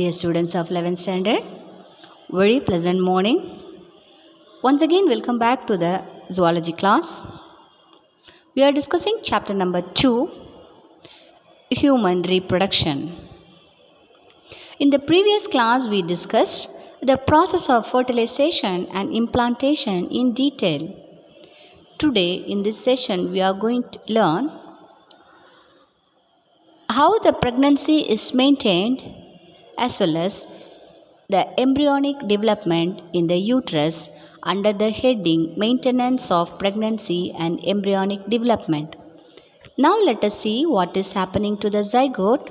Dear students of 11th standard, very pleasant morning. Once again, welcome back to the zoology class. We are discussing chapter number 2, human reproduction. In the previous class, we discussed the process of fertilization and implantation in detail. Today, in this session, we are going to learn how the pregnancy is maintained as well as the embryonic development in the uterus under the heading Maintenance of Pregnancy and Embryonic Development. Now let us see what is happening to the zygote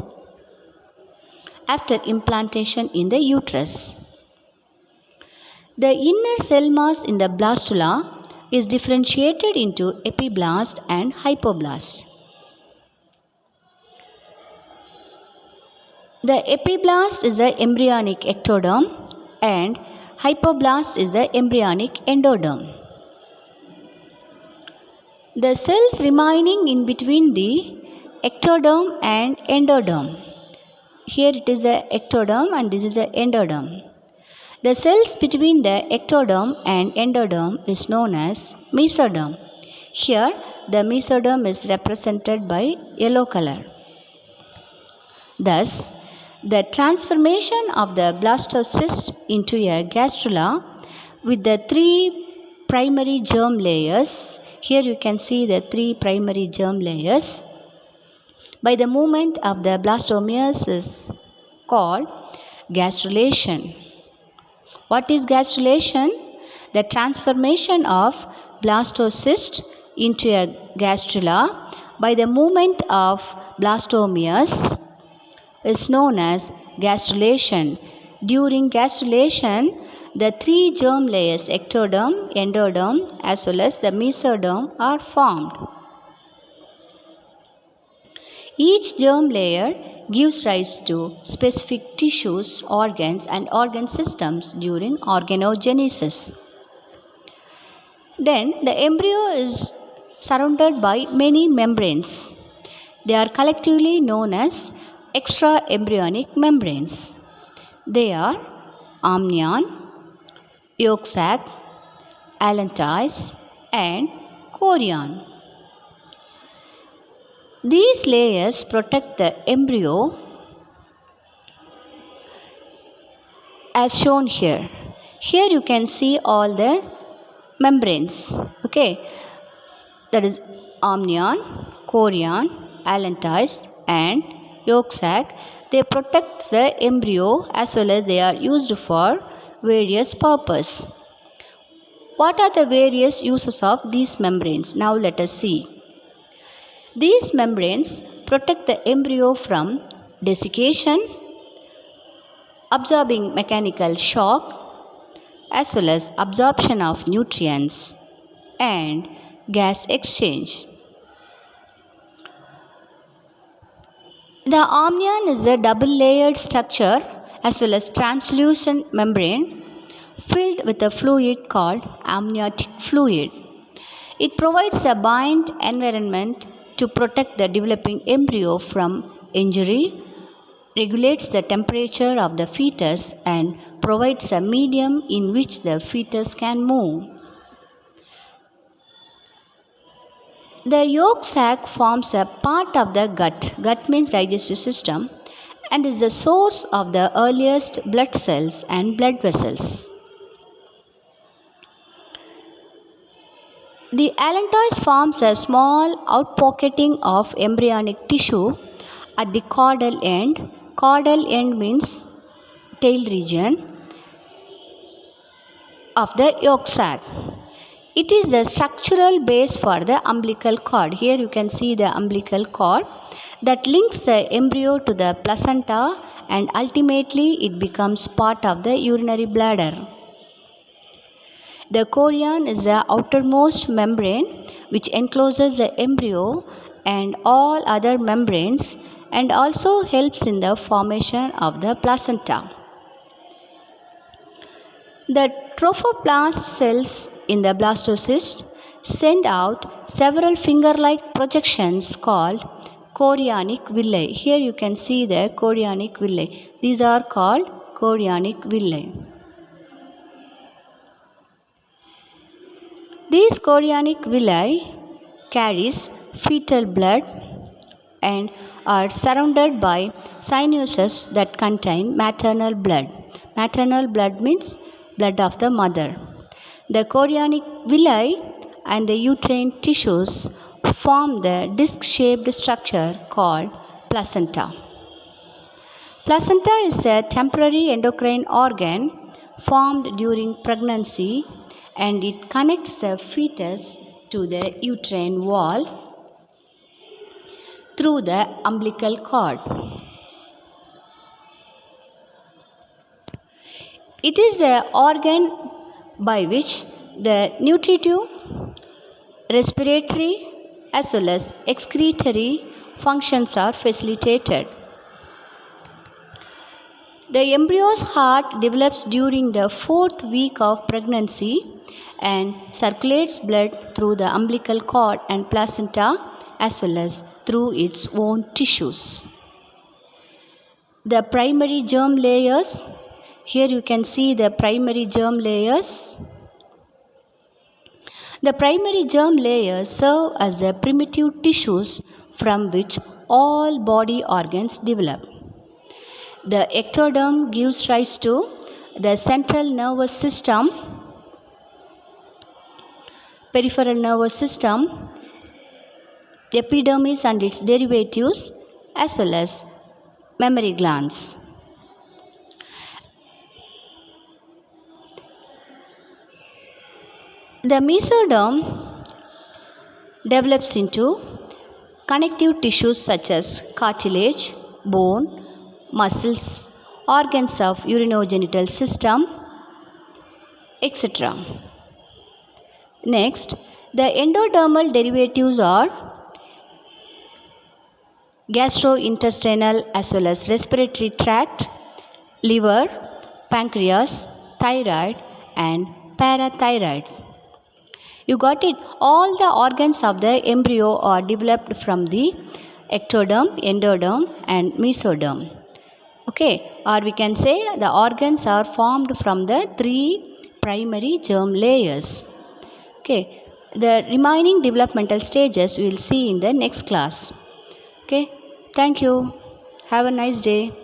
after implantation in the uterus. The inner cell mass in the blastula is differentiated into epiblast and hypoblast. The epiblast is the embryonic ectoderm and hypoblast is the embryonic endoderm. The cells remaining in between the ectoderm and endoderm. Here it is the ectoderm and this is the endoderm. The cells between the ectoderm and endoderm is known as mesoderm. Here the mesoderm is represented by yellow color. Thus, the transformation of the blastocyst into a gastrula with the three primary germ layers. Here you can see the three primary germ layers. By the movement of the blastomeres is called gastrulation. What is gastrulation? The transformation of blastocyst into a gastrula by the movement of blastomeres is known as gastrulation. During gastrulation, the three germ layers ectoderm, endoderm as well as the mesoderm are formed. Each germ layer gives rise to specific tissues, organs and organ systems during organogenesis. Then the embryo is surrounded by many membranes. They are collectively known as extraembryonic membranes. They are amnion, yolk sac, allantois and chorion. These layers protect the embryo as shown here. Here you can see all the membranes. Okay, that is amnion, chorion, allantois and yolk sac. They protect the embryo as well as they are used for various purposes. What are the various uses of these membranes? Now let us see. These membranes protect the embryo from desiccation, absorbing mechanical shock as well as absorption of nutrients and gas exchange. The amnion is a double-layered structure as well as translucent membrane filled with a fluid called amniotic fluid. It provides a buoyant environment to protect the developing embryo from injury, regulates the temperature of the fetus and provides a medium in which the fetus can move. The yolk sac forms a part of the gut. Gut means digestive system and is the source of the earliest blood cells and blood vessels. The allantois forms a small outpocketing of embryonic tissue at the caudal end. Caudal end means tail region of the yolk sac. It is the structural base for the umbilical cord. Here you can see the umbilical cord that links the embryo to the placenta and ultimately it becomes part of the urinary bladder. The chorion is the outermost membrane which encloses the embryo and all other membranes and also helps in the formation of the placenta. The trophoblast cells in the blastocyst send out several finger-like projections called chorionic villi. Here you can see the chorionic villi. These are called chorionic villi. These chorionic villi carries fetal blood and are surrounded by sinuses that contain maternal blood. Maternal blood means blood of the mother. The chorionic villi and the uterine tissues form the disc-shaped structure called placenta. Placenta is a temporary endocrine organ formed during pregnancy, and it connects the fetus to the uterine wall through the umbilical cord. It is the organ by which the nutritive, respiratory as well as excretory functions are facilitated. The embryo's heart develops during the 4th week of pregnancy and circulates blood through the umbilical cord and placenta as well as through its own tissues. The primary germ layers. Here you can see the primary germ layers. The primary germ layers serve as the primitive tissues from which all body organs develop. The ectoderm gives rise to the central nervous system, peripheral nervous system, epidermis and its derivatives, as well as mammary glands. The mesoderm develops into connective tissues such as cartilage, bone, muscles, organs of urinogenital system, etc. Next, the endodermal derivatives are gastrointestinal as well as respiratory tract, liver, pancreas, thyroid and parathyroid. You got it? All the organs of the embryo are developed from the ectoderm, endoderm and mesoderm. Okay, or we can say the organs are formed from the 3 primary germ layers. Okay, the remaining developmental stages we will see in the next class. Okay, thank you. Have a nice day.